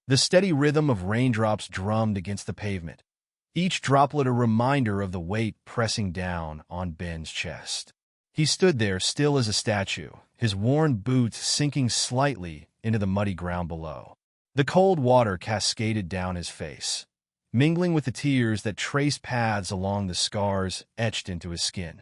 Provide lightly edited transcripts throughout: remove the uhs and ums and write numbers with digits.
The steady rhythm of raindrops drummed against the pavement, each droplet a reminder of the weight pressing down on Ben's chest. He stood there still as a statue, his worn boots sinking slightly into the muddy ground below. The cold water cascaded down his face, mingling with the tears that traced paths along the scars etched into his skin,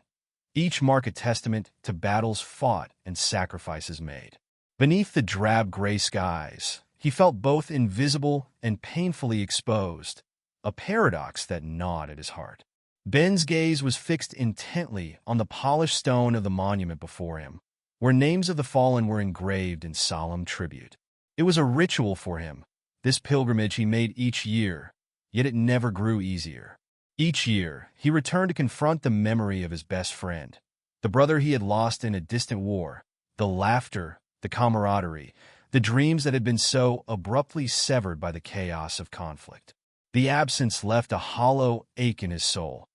each mark a testament to battles fought and sacrifices made. Beneath the drab gray skies, he felt both invisible and painfully exposed, a paradox that gnawed at his heart. Ben's gaze was fixed intently on the polished stone of the monument before him, where names of the fallen were engraved in solemn tribute. It was a ritual for him, this pilgrimage he made each year, yet it never grew easier. Each year, he returned to confront the memory of his best friend, the brother he had lost in a distant war, the laughter, the camaraderie, the dreams that had been so abruptly severed by the chaos of conflict. The absence left a hollow ache in his soul,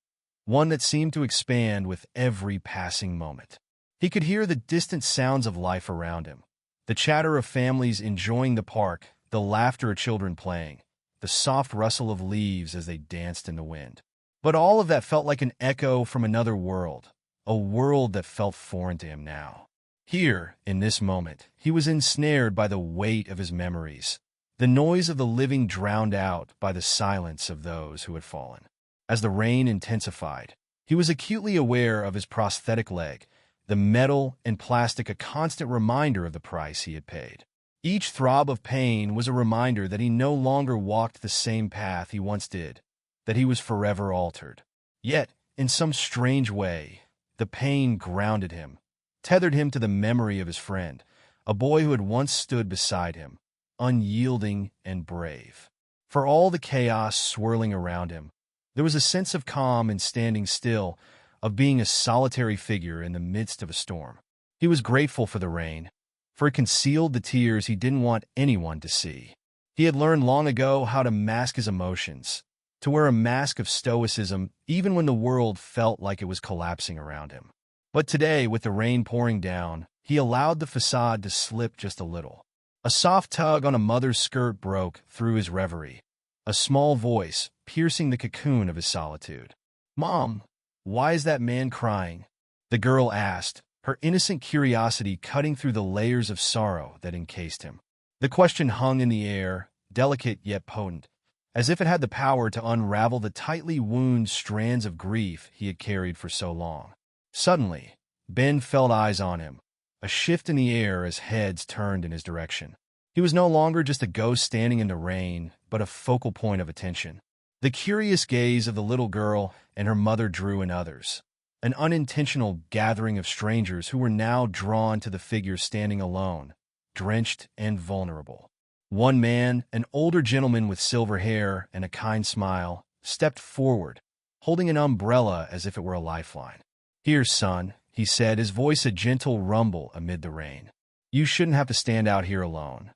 one that seemed to expand with every passing moment. He could hear the distant sounds of life around him, the chatter of families enjoying the park, the laughter of children playing, the soft rustle of leaves as they danced in the wind. But all of that felt like an echo from another world, a world that felt foreign to him now. Here, in this moment, he was ensnared by the weight of his memories, the noise of the living drowned out by the silence of those who had fallen. As the rain intensified, he was acutely aware of his prosthetic leg, the metal and plastic a constant reminder of the price he had paid. Each throb of pain was a reminder that he no longer walked the same path he once did, that he was forever altered. Yet, in some strange way, the pain grounded him, tethered him to the memory of his friend, a boy who had once stood beside him, unyielding and brave. For all the chaos swirling around him, there was a sense of calm in standing still, of being a solitary figure in the midst of a storm. He was grateful for the rain, for it concealed the tears he didn't want anyone to see. He had learned long ago how to mask his emotions, to wear a mask of stoicism even when the world felt like it was collapsing around him. But today, with the rain pouring down, he allowed the facade to slip just a little. A soft tug on a mother's skirt broke through his reverie, a small voice piercing the cocoon of his solitude. "Mom, why is that man crying?" the girl asked, her innocent curiosity cutting through the layers of sorrow that encased him. The question hung in the air, delicate yet potent, as if it had the power to unravel the tightly wound strands of grief he had carried for so long. Suddenly, Ben felt eyes on him, a shift in the air as heads turned in his direction. He was no longer just a ghost standing in the rain, but a focal point of attention. The curious gaze of the little girl and her mother drew in others, an unintentional gathering of strangers who were now drawn to the figure standing alone, drenched and vulnerable. One man, an older gentleman with silver hair and a kind smile, stepped forward, holding an umbrella as if it were a lifeline. "Here, son," he said, his voice a gentle rumble amid the rain. "You shouldn't have to stand out here alone."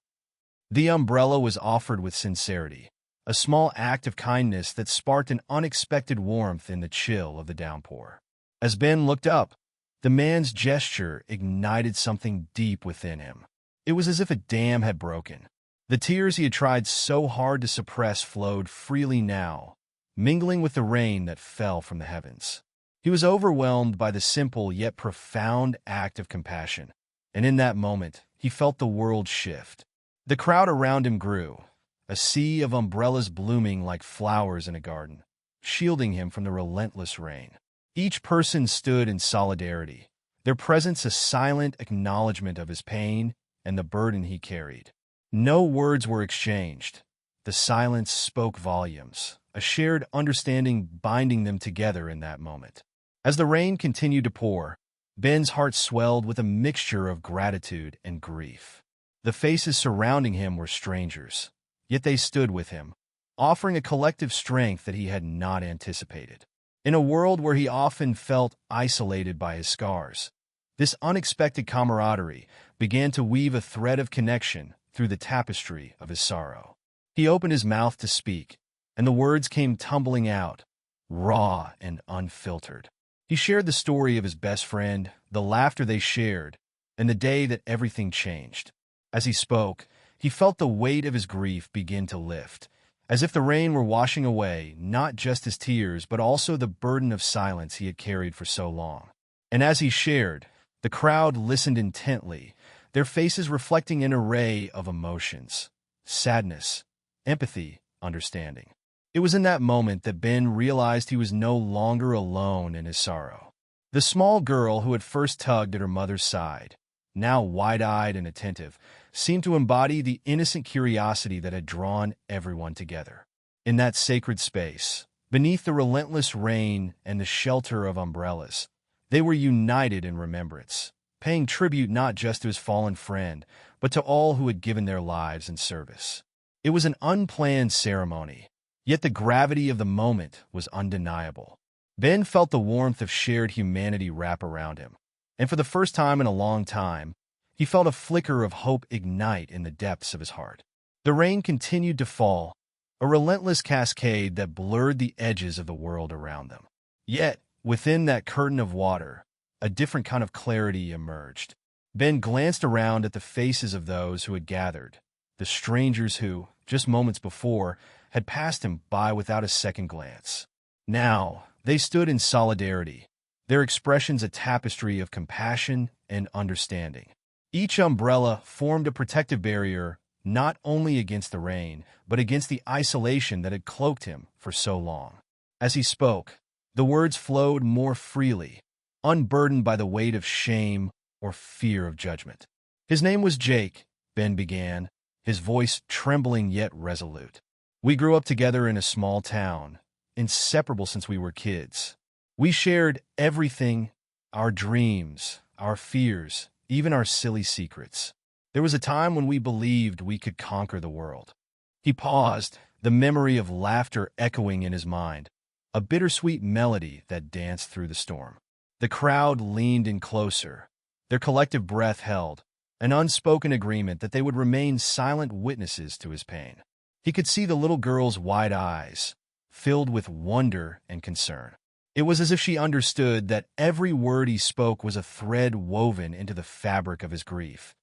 The umbrella was offered with sincerity, a small act of kindness that sparked an unexpected warmth in the chill of the downpour. As Ben looked up, the man's gesture ignited something deep within him. It was as if a dam had broken. The tears he had tried so hard to suppress flowed freely now, mingling with the rain that fell from the heavens. He was overwhelmed by the simple yet profound act of compassion, and in that moment, he felt the world shift. The crowd around him grew, a sea of umbrellas blooming like flowers in a garden, shielding him from the relentless rain. Each person stood in solidarity, their presence a silent acknowledgement of his pain and the burden he carried. No words were exchanged. The silence spoke volumes, a shared understanding binding them together in that moment. As the rain continued to pour, Ben's heart swelled with a mixture of gratitude and grief. The faces surrounding him were strangers, yet they stood with him, offering a collective strength that he had not anticipated. In a world where he often felt isolated by his scars, this unexpected camaraderie began to weave a thread of connection through the tapestry of his sorrow. He opened his mouth to speak, and the words came tumbling out, raw and unfiltered. He shared the story of his best friend, the laughter they shared, and the day that everything changed. As he spoke, He felt the weight of his grief begin to lift, as if the rain were washing away not just his tears but also the burden of silence he had carried for so long. And as he shared, the crowd listened intently, their faces reflecting an array of emotions: sadness, empathy, understanding. It was in that moment that Ben realized he was no longer alone in his sorrow. The small girl who had first tugged at her mother's side, now wide-eyed and attentive, seemed to embody the innocent curiosity that had drawn everyone together. In that sacred space, beneath the relentless rain and the shelter of umbrellas, they were united in remembrance, paying tribute not just to his fallen friend, but to all who had given their lives in service. It was an unplanned ceremony, yet the gravity of the moment was undeniable. Ben felt the warmth of shared humanity wrap around him, and for the first time in a long time, he felt a flicker of hope ignite in the depths of his heart. The rain continued to fall, a relentless cascade that blurred the edges of the world around them. Yet, within that curtain of water, a different kind of clarity emerged. Ben glanced around at the faces of those who had gathered, the strangers who, just moments before, had passed him by without a second glance. Now, they stood in solidarity, their expressions a tapestry of compassion and understanding. Each umbrella formed a protective barrier not only against the rain, but against the isolation that had cloaked him for so long. As he spoke, the words flowed more freely, unburdened by the weight of shame or fear of judgment. "His name was Jake," Ben began, his voice trembling yet resolute. "We grew up together in a small town, inseparable since we were kids. We shared everything, our dreams, our fears, even our silly secrets. There was a time when we believed we could conquer the world." He paused, the memory of laughter echoing in his mind, a bittersweet melody that danced through the storm. The crowd leaned in closer, their collective breath held, an unspoken agreement that they would remain silent witnesses to his pain. He could see the little girl's wide eyes, filled with wonder and concern. It was as if she understood that every word he spoke was a thread woven into the fabric of his grief,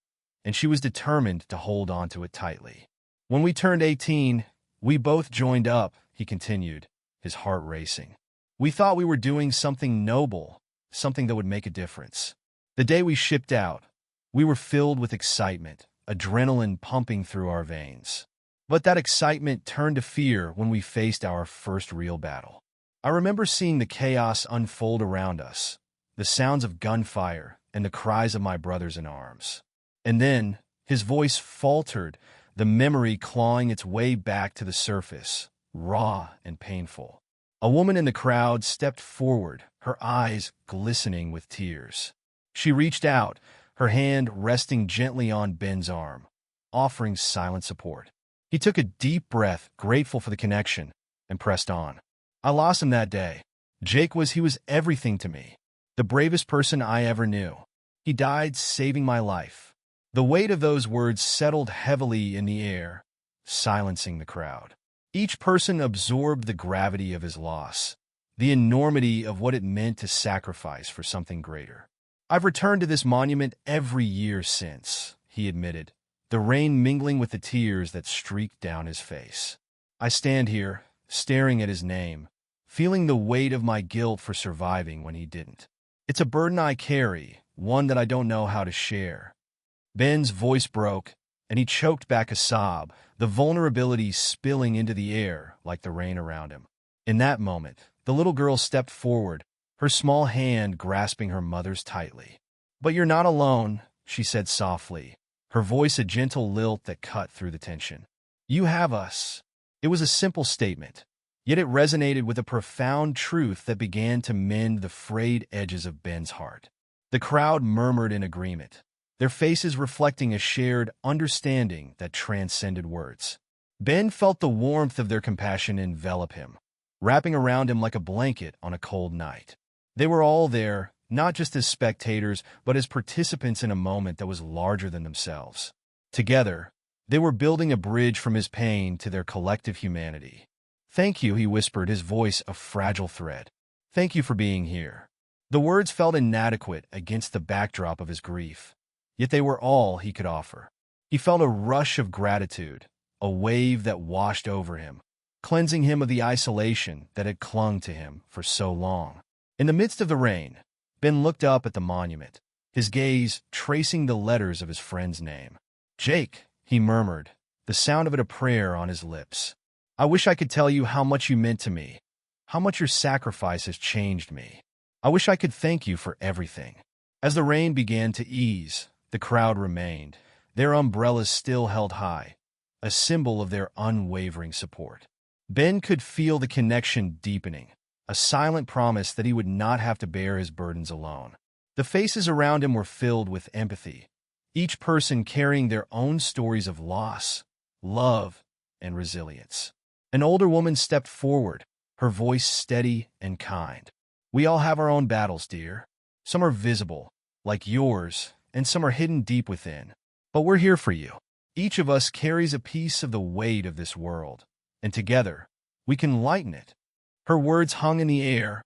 and she was determined to hold on to it tightly. "When we turned 18, we both joined up," he continued, his heart racing. "We thought we were doing something noble, something that would make a difference. The day we shipped out, we were filled with excitement, adrenaline pumping through our veins. But that excitement turned to fear when we faced our first real battle. I remember seeing the chaos unfold around us, the sounds of gunfire and the cries of my brothers in arms. And then, his voice faltered, the memory clawing its way back to the surface, raw and painful. A woman in the crowd stepped forward, her eyes glistening with tears. She reached out, her hand resting gently on Ben's arm, offering silent support. He took a deep breath, grateful for the connection, and pressed on. "I lost him that day. He was everything to me, the bravest person I ever knew. He died saving my life." The weight of those words settled heavily in the air, silencing the crowd. Each person absorbed the gravity of his loss, the enormity of what it meant to sacrifice for something greater. "I've returned to this monument every year since," he admitted, the rain mingling with the tears that streaked down his face. "I stand here, staring at his name, feeling the weight of my guilt for surviving when he didn't. It's a burden I carry, one that I don't know how to share." Ben's voice broke, and he choked back a sob, the vulnerability spilling into the air like the rain around him. In that moment, the little girl stepped forward, her small hand grasping her mother's tightly. "But you're not alone," she said softly, her voice a gentle lilt that cut through the tension. "You have us." It was a simple statement, yet it resonated with a profound truth that began to mend the frayed edges of Ben's heart. The crowd murmured in agreement, their faces reflecting a shared understanding that transcended words. Ben felt the warmth of their compassion envelop him, wrapping around him like a blanket on a cold night. They were all there, not just as spectators, but as participants in a moment that was larger than themselves. Together, they were building a bridge from his pain to their collective humanity. "Thank you," he whispered, his voice a fragile thread. "Thank you for being here." The words felt inadequate against the backdrop of his grief, yet they were all he could offer. He felt a rush of gratitude, a wave that washed over him, cleansing him of the isolation that had clung to him for so long. In the midst of the rain, Ben looked up at the monument, his gaze tracing the letters of his friend's name. "Jake," he murmured, the sound of it a prayer on his lips. "I wish I could tell you how much you meant to me, how much your sacrifice has changed me. I wish I could thank you for everything." As the rain began to ease, the crowd remained, their umbrellas still held high, a symbol of their unwavering support. Ben could feel the connection deepening, a silent promise that he would not have to bear his burdens alone. The faces around him were filled with empathy, each person carrying their own stories of loss, love, and resilience. An older woman stepped forward, her voice steady and kind. "We all have our own battles, dear. Some are visible, like yours, and some are hidden deep within. But we're here for you. Each of us carries a piece of the weight of this world, and together, we can lighten it." Her words hung in the air,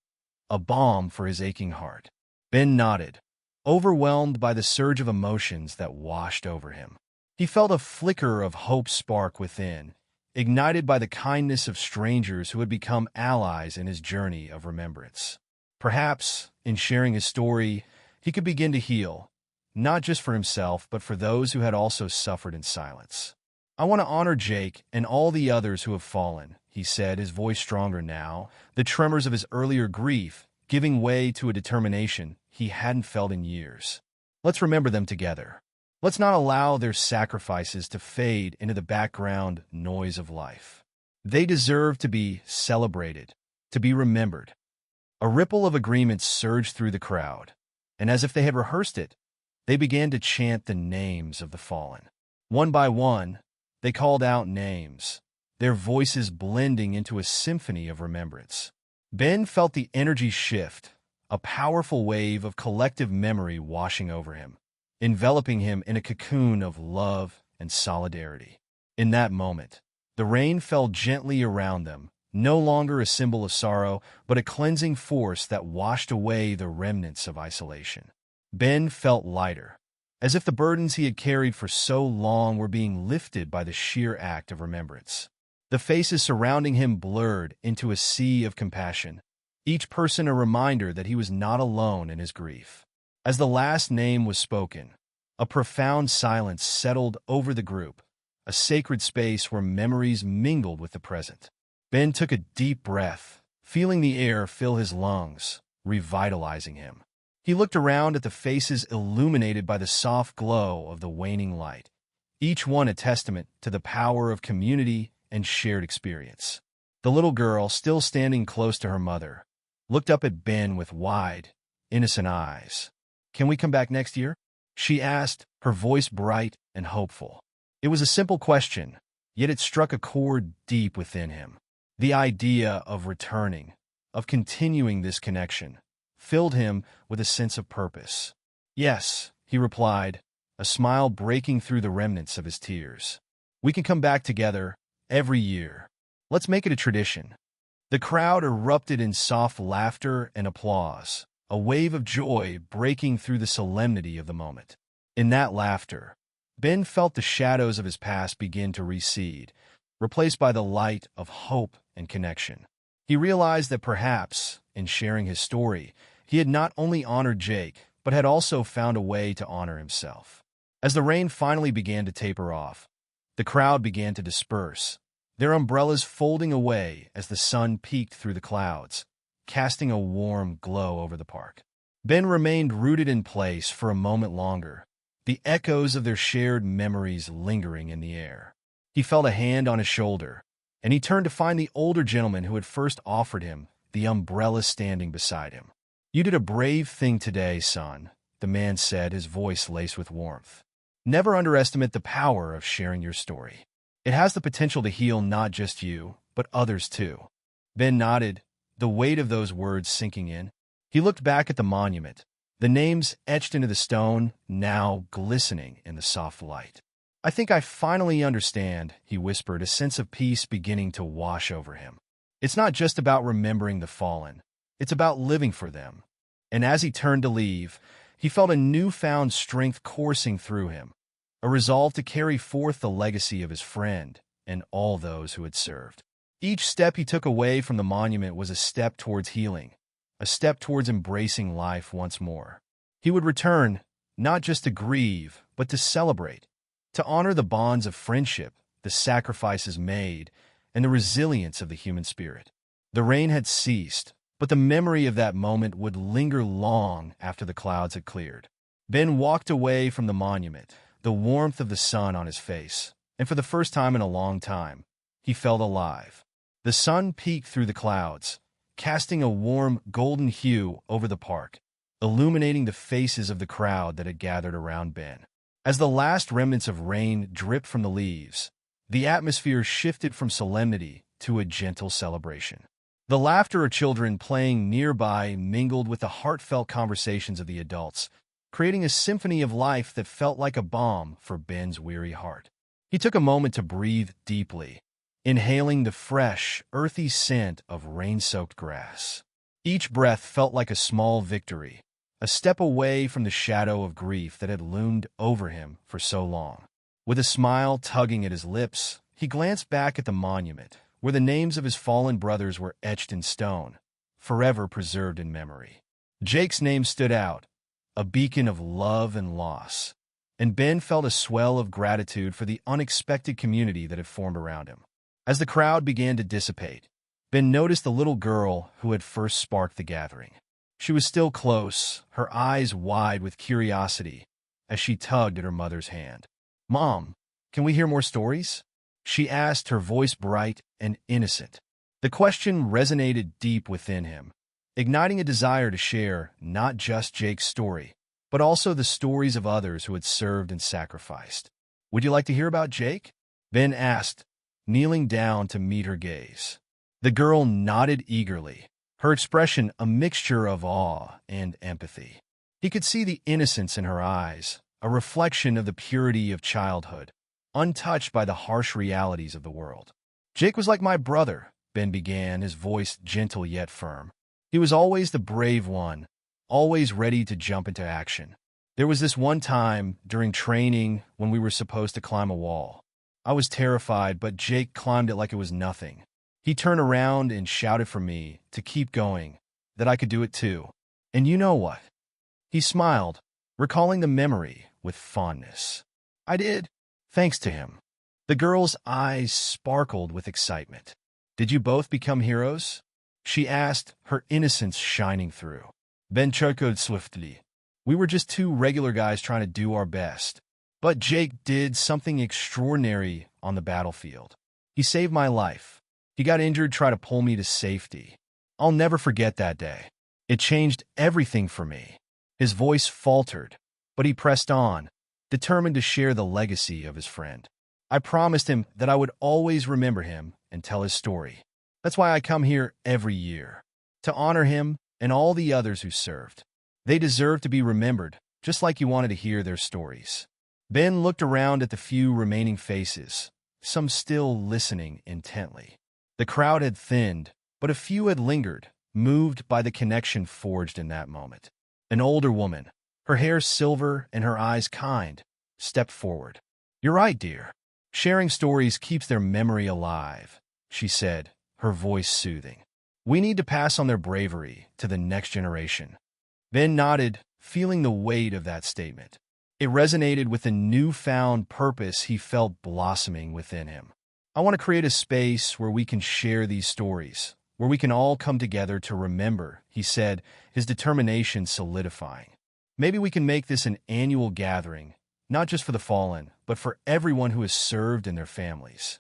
a balm for his aching heart. Ben nodded, overwhelmed by the surge of emotions that washed over him. He felt a flicker of hope spark within, ignited by the kindness of strangers who had become allies in his journey of remembrance. Perhaps, in sharing his story, he could begin to heal, not just for himself, but for those who had also suffered in silence. "I want to honor Jake and all the others who have fallen," he said, his voice stronger now, the tremors of his earlier grief giving way to a determination he hadn't felt in years. "Let's remember them together. Let's not allow their sacrifices to fade into the background noise of life. They deserve to be celebrated, to be remembered." A ripple of agreement surged through the crowd, and as if they had rehearsed it, they began to chant the names of the fallen. One by one, they called out names, their voices blending into a symphony of remembrance. Ben felt the energy shift, a powerful wave of collective memory washing over him, enveloping him in a cocoon of love and solidarity. In that moment, the rain fell gently around them, no longer a symbol of sorrow, but a cleansing force that washed away the remnants of isolation. Ben felt lighter, as if the burdens he had carried for so long were being lifted by the sheer act of remembrance. The faces surrounding him blurred into a sea of compassion, each person a reminder that he was not alone in his grief. As the last name was spoken, a profound silence settled over the group, a sacred space where memories mingled with the present. Ben took a deep breath, feeling the air fill his lungs, revitalizing him. He looked around at the faces illuminated by the soft glow of the waning light, each one a testament to the power of community and shared experience. The little girl, still standing close to her mother, looked up at Ben with wide, innocent eyes. "Can we come back next year?" she asked, her voice bright and hopeful. It was a simple question, yet it struck a chord deep within him. The idea of returning, of continuing this connection, filled him with a sense of purpose. "Yes," he replied, a smile breaking through the remnants of his tears. "We can come back together every year. Let's make it a tradition." The crowd erupted in soft laughter and applause, a wave of joy breaking through the solemnity of the moment. In that laughter, Ben felt the shadows of his past begin to recede, replaced by the light of hope and connection. He realized that perhaps, in sharing his story, he had not only honored Jake, but had also found a way to honor himself. As the rain finally began to taper off, the crowd began to disperse, their umbrellas folding away as the sun peeked through the clouds, casting a warm glow over the park. Ben remained rooted in place for a moment longer, the echoes of their shared memories lingering in the air. He felt a hand on his shoulder, and he turned to find the older gentleman who had first offered him the umbrella standing beside him. "You did a brave thing today, son," the man said, his voice laced with warmth. "Never underestimate the power of sharing your story. It has the potential to heal not just you, but others too." Ben nodded, the weight of those words sinking in. He looked back at the monument, the names etched into the stone, now glistening in the soft light. "I think I finally understand," he whispered, a sense of peace beginning to wash over him. "It's not just about remembering the fallen. It's about living for them." And as he turned to leave, he felt a newfound strength coursing through him, a resolve to carry forth the legacy of his friend and all those who had served. Each step he took away from the monument was a step towards healing, a step towards embracing life once more. He would return, not just to grieve, but to celebrate, to honor the bonds of friendship, the sacrifices made, and the resilience of the human spirit. The rain had ceased, but the memory of that moment would linger long after the clouds had cleared. Ben walked away from the monument, the warmth of the sun on his face, and for the first time in a long time, he felt alive. The sun peeked through the clouds, casting a warm, golden hue over the park, illuminating the faces of the crowd that had gathered around Ben. As the last remnants of rain dripped from the leaves, the atmosphere shifted from solemnity to a gentle celebration. The laughter of children playing nearby mingled with the heartfelt conversations of the adults, creating a symphony of life that felt like a balm for Ben's weary heart. He took a moment to breathe deeply, inhaling the fresh, earthy scent of rain-soaked grass. Each breath felt like a small victory, a step away from the shadow of grief that had loomed over him for so long. With a smile tugging at his lips, he glanced back at the monument, where the names of his fallen brothers were etched in stone, forever preserved in memory. Jake's name stood out, a beacon of love and loss, and Ben felt a swell of gratitude for the unexpected community that had formed around him. As the crowd began to dissipate, Ben noticed the little girl who had first sparked the gathering. She was still close, her eyes wide with curiosity, as she tugged at her mother's hand. "Mom, can we hear more stories?" she asked, her voice bright and innocent. The question resonated deep within him, igniting a desire to share not just Jake's story, but also the stories of others who had served and sacrificed. "Would you like to hear about Jake?" Ben asked, kneeling down to meet her gaze. The girl nodded eagerly, her expression a mixture of awe and empathy. He could see the innocence in her eyes, a reflection of the purity of childhood, untouched by the harsh realities of the world. "Jake was like my brother," Ben began, his voice gentle yet firm. "He was always the brave one, always ready to jump into action. There was this one time during training when we were supposed to climb a wall. I was terrified, but Jake climbed it like it was nothing. He turned around and shouted for me to keep going, that I could do it too. And you know what?" He smiled, recalling the memory with fondness. "I did, thanks to him." The girl's eyes sparkled with excitement. "Did you both become heroes?" she asked, her innocence shining through. Ben chuckled swiftly. "We were just two regular guys trying to do our best. But Jake did something extraordinary on the battlefield. He saved my life. He got injured trying to pull me to safety. I'll never forget that day. It changed everything for me." His voice faltered, but he pressed on, determined to share the legacy of his friend. "I promised him that I would always remember him and tell his story. That's why I come here every year, to honor him and all the others who served. They deserve to be remembered, just like you wanted to hear their stories." Ben looked around at the few remaining faces, some still listening intently. The crowd had thinned, but a few had lingered, moved by the connection forged in that moment. An older woman, her hair silver and her eyes kind, stepped forward. "You're right, dear. Sharing stories keeps their memory alive," she said, her voice soothing. "We need to pass on their bravery to the next generation." Ben nodded, feeling the weight of that statement. It resonated with the newfound purpose he felt blossoming within him. "I want to create a space where we can share these stories, where we can all come together to remember," he said, his determination solidifying. "Maybe we can make this an annual gathering, not just for the fallen, but for everyone who has served and their families."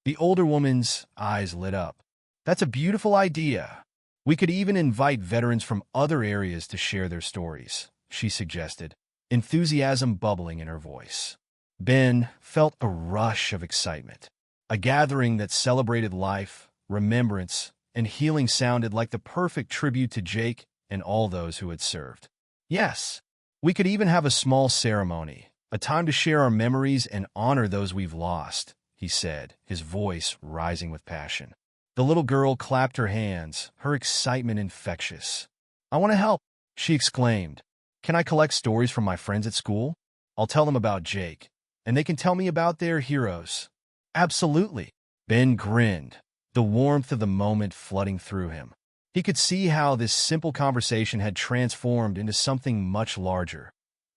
The older woman's eyes lit up. "That's a beautiful idea. We could even invite veterans from other areas to share their stories," she suggested, enthusiasm bubbling in her voice. Ben felt a rush of excitement. A gathering that celebrated life, remembrance, and healing sounded like the perfect tribute to Jake and all those who had served. "Yes, we could even have a small ceremony, a time to share our memories and honor those we've lost," he said, his voice rising with passion. The little girl clapped her hands, her excitement infectious. "I want to help," she exclaimed. "Can I collect stories from my friends at school? I'll tell them about Jake, And they can tell me about their heroes. Absolutely. Ben grinned, the warmth of the moment flooding through him. He could see how this simple conversation had transformed into something much larger.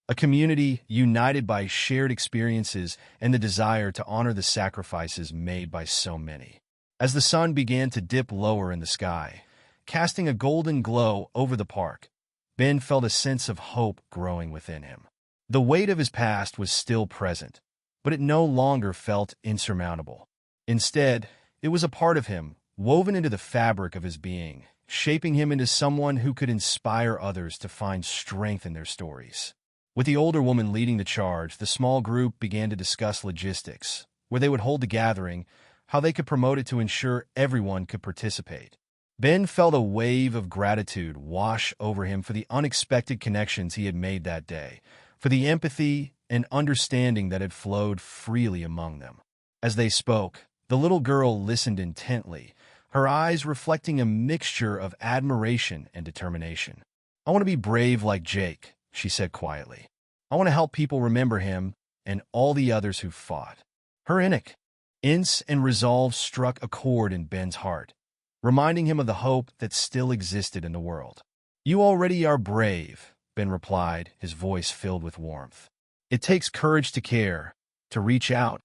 A community united by shared experiences and the desire to honor the sacrifices made by so many. As the sun began to dip lower in the sky, casting a golden glow over the park, Ben felt a sense of hope growing within him. The weight of his past was still present, but it no longer felt insurmountable. Instead, it was a part of him, woven into the fabric of his being, shaping him into someone who could inspire others to find strength in their stories. With the older woman leading the charge, the small group began to discuss logistics, where they would hold the gathering, how they could promote it to ensure everyone could participate. Ben felt a wave of gratitude wash over him for the unexpected connections he had made that day, for the empathy and understanding that had flowed freely among them. As they spoke, the little girl listened intently, her eyes reflecting a mixture of admiration and determination. "I want to be brave like Jake," she said quietly. "I want to help people remember him and all the others who fought." Her innocence and resolve struck a chord in Ben's heart, reminding him of the hope that still existed in the world. "You already are brave," Ben replied, his voice filled with warmth. "It takes courage to care, to reach out,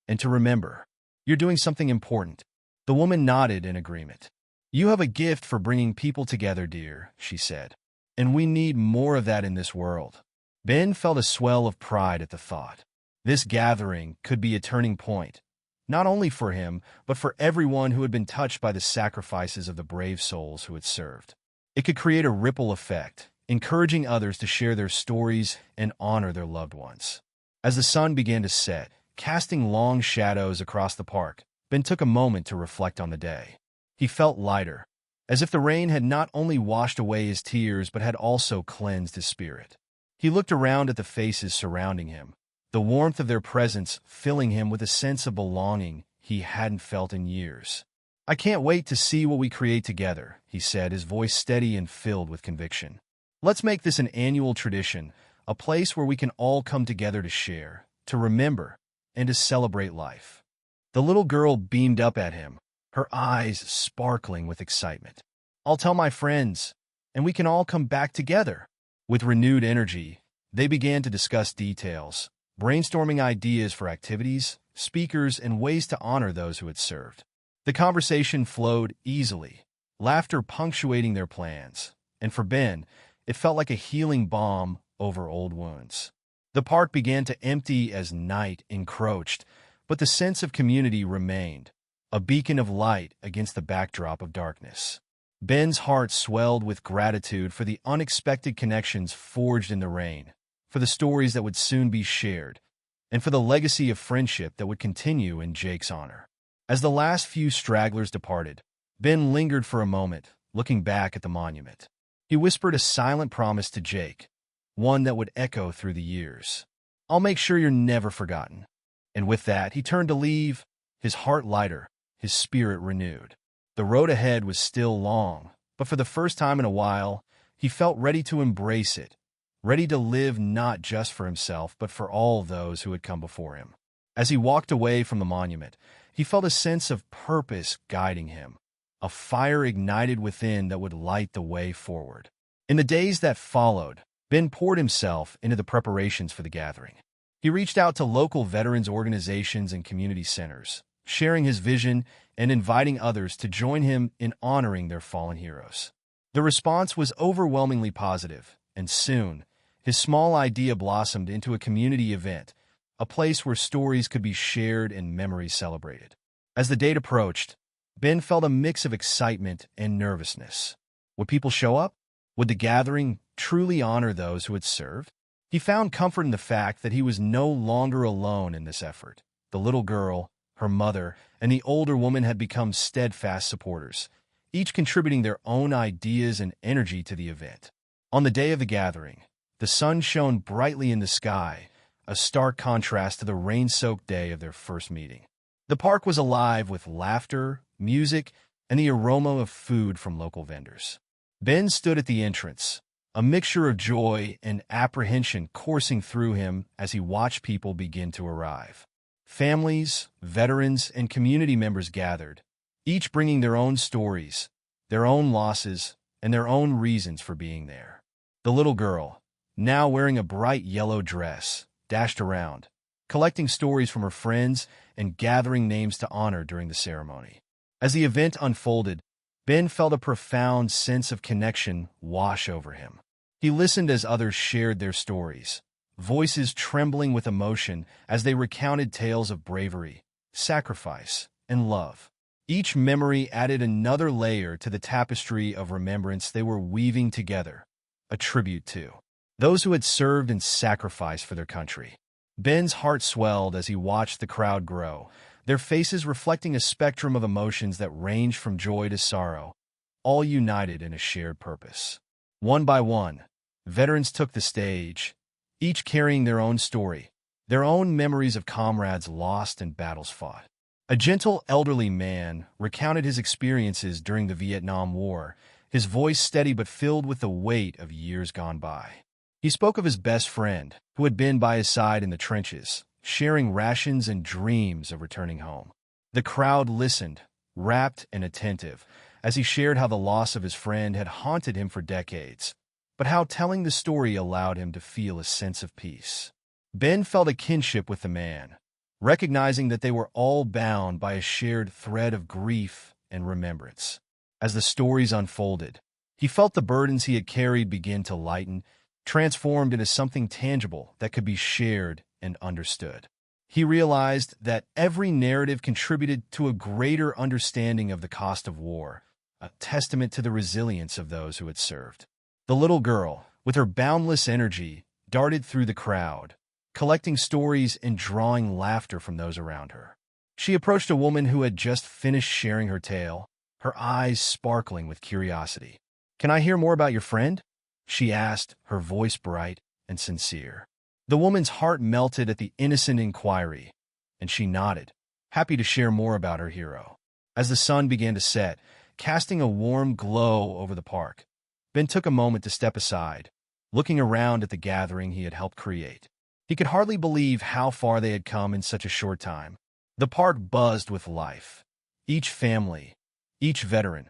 and to remember. You're doing something important." The woman nodded in agreement. "You have a gift for bringing people together, dear," she said. "And we need more of that in this world." Ben felt a swell of pride at the thought. This gathering could be a turning point, not only for him, but for everyone who had been touched by the sacrifices of the brave souls who had served. It could create a ripple effect, encouraging others to share their stories and honor their loved ones. As the sun began to set, casting long shadows across the park, Ben took a moment to reflect on the day. He felt lighter, as if the rain had not only washed away his tears but had also cleansed his spirit. He looked around at the faces surrounding him, the warmth of their presence filling him with a sense of belonging he hadn't felt in years. "I can't wait to see what we create together," he said, his voice steady and filled with conviction. "Let's make this an annual tradition, a place where we can all come together to share, to remember, and to celebrate life." The little girl beamed up at him, her eyes sparkling with excitement. "I'll tell my friends, and we can all come back together." With renewed energy, they began to discuss details, brainstorming ideas for activities, speakers, and ways to honor those who had served. The conversation flowed easily, laughter punctuating their plans, and for Ben, it felt like a healing balm over old wounds. The park began to empty as night encroached, but the sense of community remained, a beacon of light against the backdrop of darkness. Ben's heart swelled with gratitude for the unexpected connections forged in the rain, for the stories that would soon be shared, and for the legacy of friendship that would continue in Jake's honor. As the last few stragglers departed, Ben lingered for a moment, looking back at the monument. He whispered a silent promise to Jake, one that would echo through the years. "I'll make sure you're never forgotten." And with that, he turned to leave, his heart lighter, his spirit renewed. The road ahead was still long, but for the first time in a while, he felt ready to embrace it, ready to live not just for himself, but for all those who had come before him. As he walked away from the monument, he felt a sense of purpose guiding him, a fire ignited within that would light the way forward. In the days that followed, Ben poured himself into the preparations for the gathering. He reached out to local veterans organizations and community centers, sharing his vision and inviting others to join him in honoring their fallen heroes. The response was overwhelmingly positive, and soon, his small idea blossomed into a community event, a place where stories could be shared and memories celebrated. As the date approached, Ben felt a mix of excitement and nervousness. Would people show up? Would the gathering truly honor those who had served? He found comfort in the fact that he was no longer alone in this effort. The little girl, her mother, and the older woman had become steadfast supporters, each contributing their own ideas and energy to the event. On the day of the gathering, the sun shone brightly in the sky, a stark contrast to the rain-soaked day of their first meeting. The park was alive with laughter, music, and the aroma of food from local vendors. Ben stood at the entrance, a mixture of joy and apprehension coursing through him as he watched people begin to arrive. Families, veterans, and community members gathered, each bringing their own stories, their own losses, and their own reasons for being there. The little girl, now wearing a bright yellow dress, dashed around, collecting stories from her friends and gathering names to honor during the ceremony. As the event unfolded, Ben felt a profound sense of connection wash over him. He listened as others shared their stories, voices trembling with emotion as they recounted tales of bravery, sacrifice, and love. Each memory added another layer to the tapestry of remembrance they were weaving together, a tribute to those who had served and sacrificed for their country. Ben's heart swelled as he watched the crowd grow, their faces reflecting a spectrum of emotions that ranged from joy to sorrow, all united in a shared purpose. One by one, veterans took the stage, each carrying their own story, their own memories of comrades lost and battles fought. A gentle elderly man recounted his experiences during the Vietnam War, his voice steady but filled with the weight of years gone by. He spoke of his best friend, who had been by his side in the trenches, sharing rations and dreams of returning home. The crowd listened, rapt and attentive, as he shared how the loss of his friend had haunted him for decades, but how telling the story allowed him to feel a sense of peace. Ben felt a kinship with the man, recognizing that they were all bound by a shared thread of grief and remembrance. As the stories unfolded, he felt the burdens he had carried begin to lighten, transformed into something tangible that could be shared and understood. He realized that every narrative contributed to a greater understanding of the cost of war, a testament to the resilience of those who had served. The little girl, with her boundless energy, darted through the crowd, collecting stories and drawing laughter from those around her. She approached a woman who had just finished sharing her tale, her eyes sparkling with curiosity. "Can I hear more about your friend?" she asked, her voice bright and sincere. The woman's heart melted at the innocent inquiry, and she nodded, happy to share more about her hero. As the sun began to set, casting a warm glow over the park, Ben took a moment to step aside, looking around at the gathering he had helped create. He could hardly believe how far they had come in such a short time. The park buzzed with life, each family, each veteran,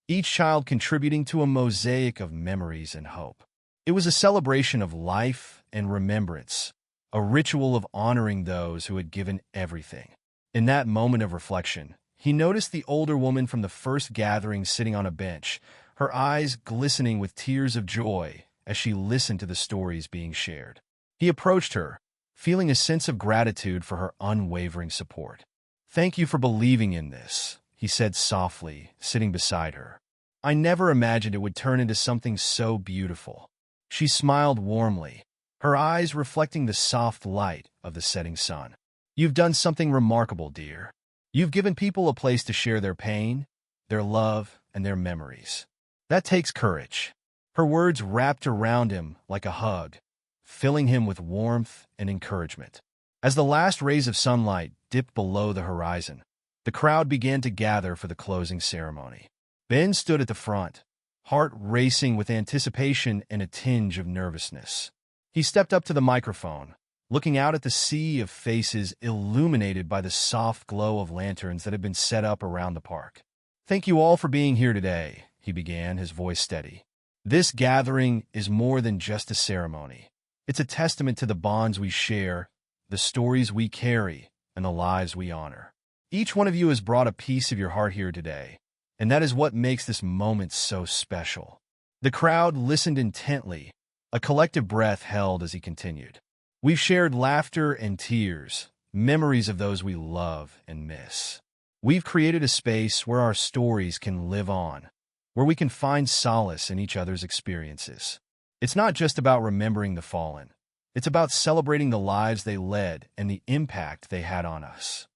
each child contributing to a mosaic of memories and hope. It was a celebration of life and remembrance, a ritual of honoring those who had given everything. In that moment of reflection, he noticed the older woman from the first gathering sitting on a bench, her eyes glistening with tears of joy as she listened to the stories being shared. He approached her, feeling a sense of gratitude for her unwavering support. "Thank you for believing in this," he said softly, sitting beside her. "I never imagined it would turn into something so beautiful." She smiled warmly, her eyes reflecting the soft light of the setting sun. "You've done something remarkable, dear. You've given people a place to share their pain, their love, and their memories. That takes courage." Her words wrapped around him like a hug, filling him with warmth and encouragement. As the last rays of sunlight dipped below the horizon, the crowd began to gather for the closing ceremony. Ben stood at the front, heart racing with anticipation and a tinge of nervousness. He stepped up to the microphone, looking out at the sea of faces illuminated by the soft glow of lanterns that had been set up around the park. "Thank you all for being here today," he began, his voice steady. "This gathering is more than just a ceremony. It's a testament to the bonds we share, the stories we carry, and the lives we honor. Each one of you has brought a piece of your heart here today, and that is what makes this moment so special." The crowd listened intently, a collective breath held as he continued. "We've shared laughter and tears, memories of those we love and miss. We've created a space where our stories can live on, where we can find solace in each other's experiences. It's not just about remembering the fallen. It's about celebrating the lives they led and the impact they had on us."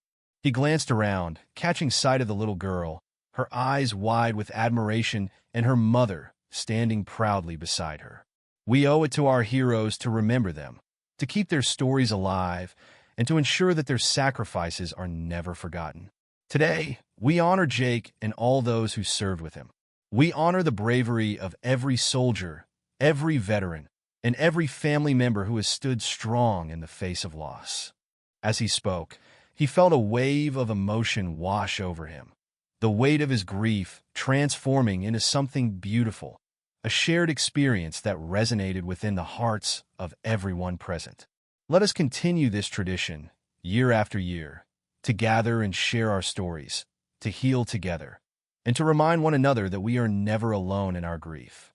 He glanced around, catching sight of the little girl, her eyes wide with admiration, and her mother standing proudly beside her. "We owe it to our heroes to remember them, to keep their stories alive, and to ensure that their sacrifices are never forgotten. Today, we honor Jake and all those who served with him. We honor the bravery of every soldier, every veteran, and every family member who has stood strong in the face of loss. As he spoke, he felt a wave of emotion wash over him, the weight of his grief transforming into something beautiful, a shared experience that resonated within the hearts of everyone present. Let us continue this tradition, year after year, to gather and share our stories, to heal together, and to remind one another that we are never alone in our grief.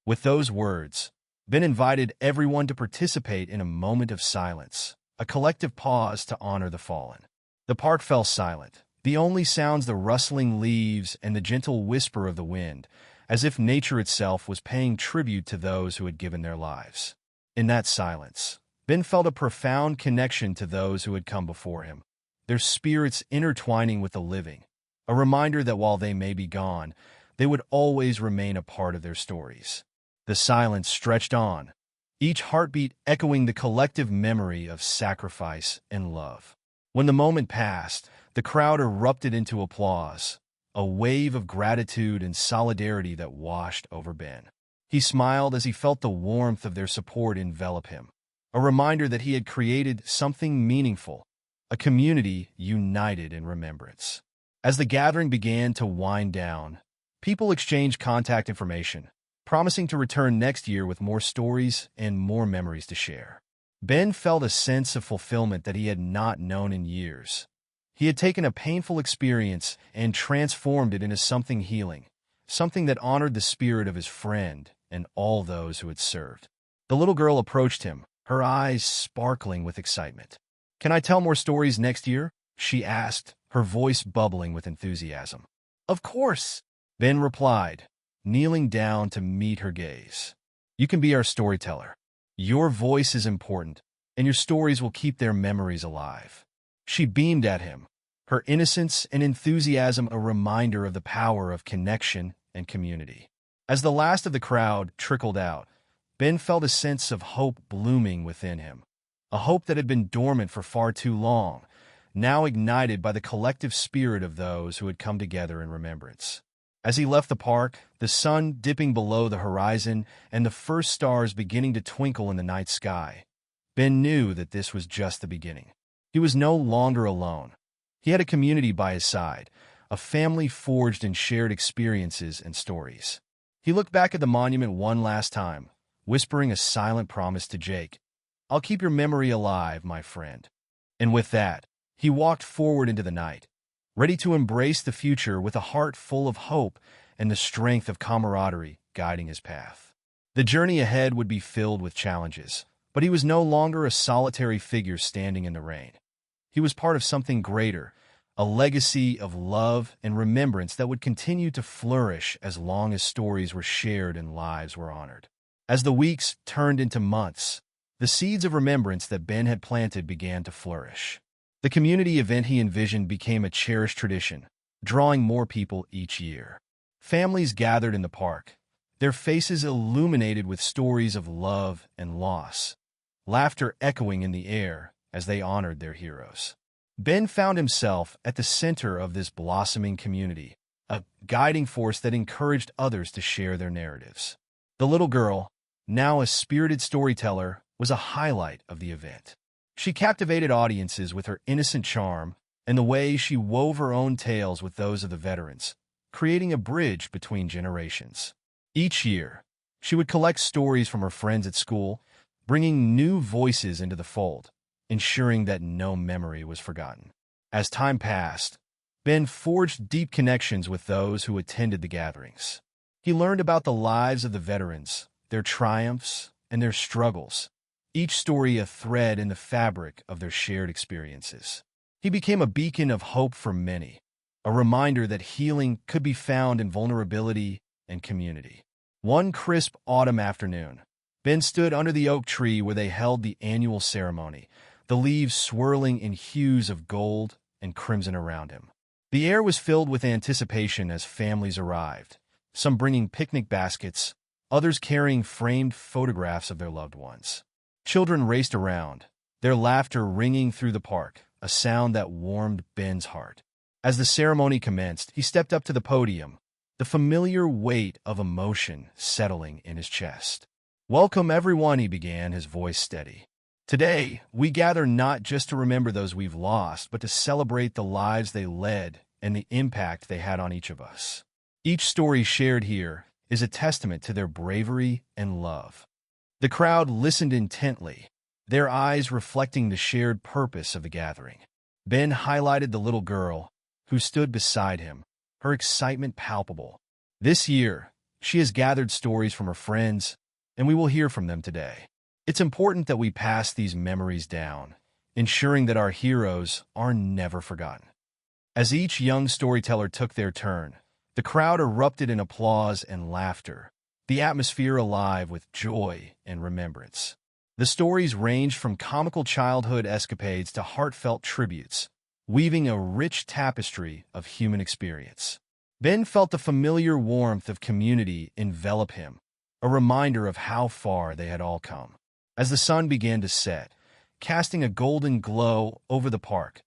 With those words, Ben invited everyone to participate in a moment of silence, a collective pause to honor the fallen. The park fell silent, the only sounds the rustling leaves and the gentle whisper of the wind, as if nature itself was paying tribute to those who had given their lives. In that silence, Ben felt a profound connection to those who had come before him, their spirits intertwining with the living, a reminder that while they may be gone, they would always remain a part of their stories. The silence stretched on, each heartbeat echoing the collective memory of sacrifice and love. When the moment passed, the crowd erupted into applause, a wave of gratitude and solidarity that washed over Ben. He smiled as he felt the warmth of their support envelop him, a reminder that he had created something meaningful, a community united in remembrance. As the gathering began to wind down, people exchanged contact information, promising to return next year with more stories and more memories to share. Ben felt a sense of fulfillment that he had not known in years. He had taken a painful experience and transformed it into something healing, something that honored the spirit of his friend and all those who had served. The little girl approached him, her eyes sparkling with excitement. "Can I tell more stories next year?" she asked, her voice bubbling with enthusiasm. "Of course," Ben replied, kneeling down to meet her gaze. "You can be our storyteller. Your voice is important, and your stories will keep their memories alive." She beamed at him, her innocence and enthusiasm a reminder of the power of connection and community. As the last of the crowd trickled out, Ben felt a sense of hope blooming within him, a hope that had been dormant for far too long, now ignited by the collective spirit of those who had come together in remembrance. As he left the park, the sun dipping below the horizon and the first stars beginning to twinkle in the night sky, Ben knew that this was just the beginning. He was no longer alone. He had a community by his side, a family forged in shared experiences and stories. He looked back at the monument one last time, whispering a silent promise to Jake, "I'll keep your memory alive, my friend." And with that, he walked forward into the night, ready to embrace the future with a heart full of hope and the strength of camaraderie guiding his path. The journey ahead would be filled with challenges, but he was no longer a solitary figure standing in the rain. He was part of something greater, a legacy of love and remembrance that would continue to flourish as long as stories were shared and lives were honored. As the weeks turned into months, the seeds of remembrance that Ben had planted began to flourish. The community event he envisioned became a cherished tradition, drawing more people each year. Families gathered in the park, their faces illuminated with stories of love and loss, laughter echoing in the air as they honored their heroes. Ben found himself at the center of this blossoming community, a guiding force that encouraged others to share their narratives. The little girl, now a spirited storyteller, was a highlight of the event. She captivated audiences with her innocent charm and the way she wove her own tales with those of the veterans, creating a bridge between generations. Each year, she would collect stories from her friends at school, bringing new voices into the fold, ensuring that no memory was forgotten. As time passed, Ben forged deep connections with those who attended the gatherings. He learned about the lives of the veterans, their triumphs, and their struggles, each story a thread in the fabric of their shared experiences. He became a beacon of hope for many, a reminder that healing could be found in vulnerability and community. One crisp autumn afternoon, Ben stood under the oak tree where they held the annual ceremony, the leaves swirling in hues of gold and crimson around him. The air was filled with anticipation as families arrived, some bringing picnic baskets, others carrying framed photographs of their loved ones. Children raced around, their laughter ringing through the park, a sound that warmed Ben's heart. As the ceremony commenced, he stepped up to the podium, the familiar weight of emotion settling in his chest. Welcome, everyone, he began, his voice steady. Today, we gather not just to remember those we've lost, but to celebrate the lives they led and the impact they had on each of us. Each story shared here is a testament to their bravery and love. The crowd listened intently, their eyes reflecting the shared purpose of the gathering. Ben highlighted the little girl who stood beside him, her excitement palpable. This year, she has gathered stories from her friends, and we will hear from them today. It's important that we pass these memories down, ensuring that our heroes are never forgotten. As each young storyteller took their turn, the crowd erupted in applause and laughter, the atmosphere alive with joy and remembrance. The stories ranged from comical childhood escapades to heartfelt tributes, weaving a rich tapestry of human experience. Ben felt the familiar warmth of community envelop him, a reminder of how far they had all come. As the sun began to set, casting a golden glow over the park,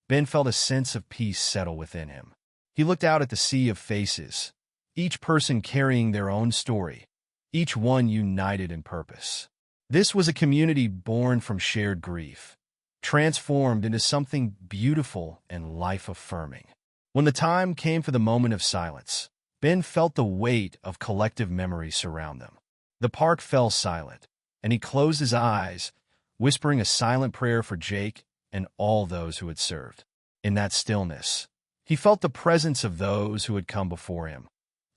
Ben felt a sense of peace settle within him. He looked out at the sea of faces, each person carrying their own story, each one united in purpose. This was a community born from shared grief, transformed into something beautiful and life-affirming. When the time came for the moment of silence, Ben felt the weight of collective memory surround them. The park fell silent, and he closed his eyes, whispering a silent prayer for Jake and all those who had served. In that stillness, he felt the presence of those who had come before him,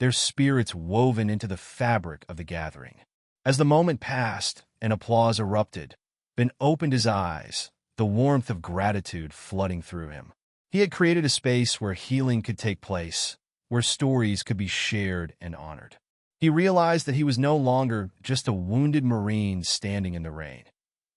their spirits woven into the fabric of the gathering. As the moment passed and applause erupted, Ben opened his eyes, the warmth of gratitude flooding through him. He had created a space where healing could take place, where stories could be shared and honored. He realized that he was no longer just a wounded Marine standing in the rain.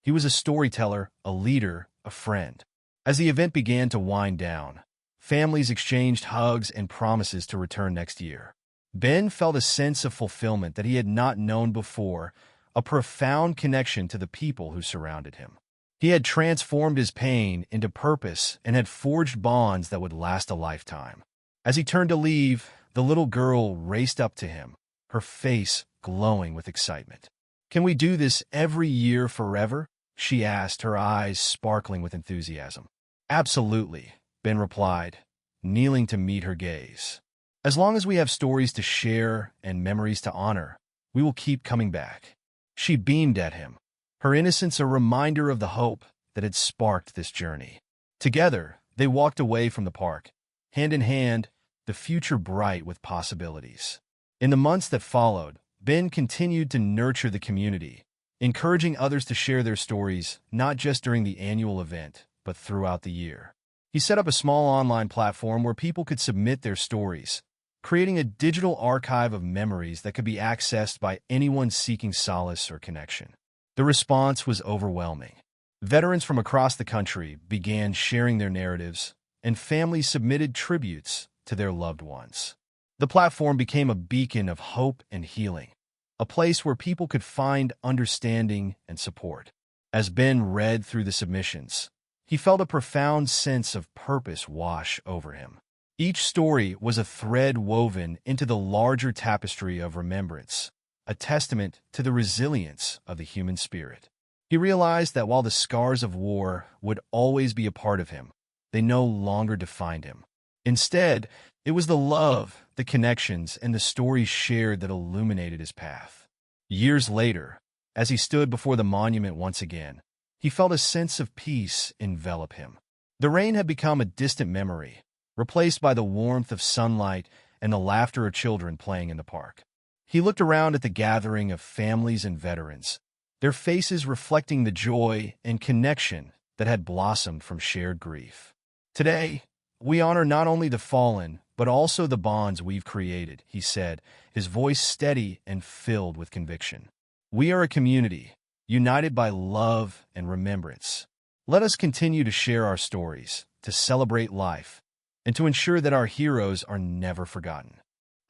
He was a storyteller, a leader, a friend. As the event began to wind down, families exchanged hugs and promises to return next year. Ben felt a sense of fulfillment that he had not known before, a profound connection to the people who surrounded him. He had transformed his pain into purpose and had forged bonds that would last a lifetime. As he turned to leave, the little girl raced up to him, her face glowing with excitement. "Can we do this every year forever?" she asked, her eyes sparkling with enthusiasm. "Absolutely," Ben replied, kneeling to meet her gaze. "As long as we have stories to share and memories to honor, we will keep coming back." She beamed at him, her innocence a reminder of the hope that had sparked this journey. Together, they walked away from the park, hand in hand, the future bright with possibilities. In the months that followed, Ben continued to nurture the community, encouraging others to share their stories not just during the annual event, but throughout the year. He set up a small online platform where people could submit their stories, creating a digital archive of memories that could be accessed by anyone seeking solace or connection. The response was overwhelming. Veterans from across the country began sharing their narratives, and families submitted tributes to their loved ones. The platform became a beacon of hope and healing, a place where people could find understanding and support. As Ben read through the submissions, he felt a profound sense of purpose wash over him. Each story was a thread woven into the larger tapestry of remembrance, a testament to the resilience of the human spirit. He realized that while the scars of war would always be a part of him, they no longer defined him. Instead, it was the love, the connections, and the stories shared that illuminated his path. Years later, as he stood before the monument once again, he felt a sense of peace envelop him. The rain had become a distant memory, replaced by the warmth of sunlight and the laughter of children playing in the park. He looked around at the gathering of families and veterans, their faces reflecting the joy and connection that had blossomed from shared grief. "Today, we honor not only the fallen, but also the bonds we've created," he said, his voice steady and filled with conviction. "We are a community, united by love and remembrance. Let us continue to share our stories, to celebrate life, and to ensure that our heroes are never forgotten."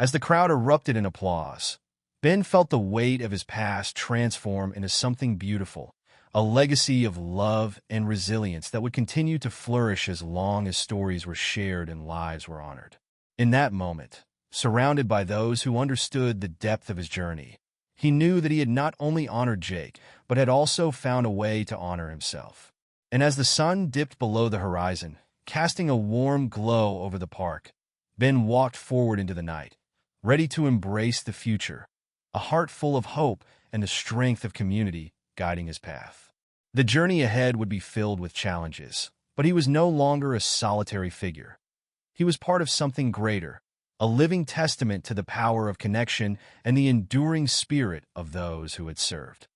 As the crowd erupted in applause, Ben felt the weight of his past transform into something beautiful, a legacy of love and resilience that would continue to flourish as long as stories were shared and lives were honored. In that moment, surrounded by those who understood the depth of his journey, He knew that he had not only honored Jake, but had also found a way to honor himself. And as the sun dipped below the horizon, casting a warm glow over the park, Ben walked forward into the night, ready to embrace the future, a heart full of hope and the strength of community guiding his path. The journey ahead would be filled with challenges, but he was no longer a solitary figure. He was part of something greater, a living testament to the power of connection and the enduring spirit of those who had served.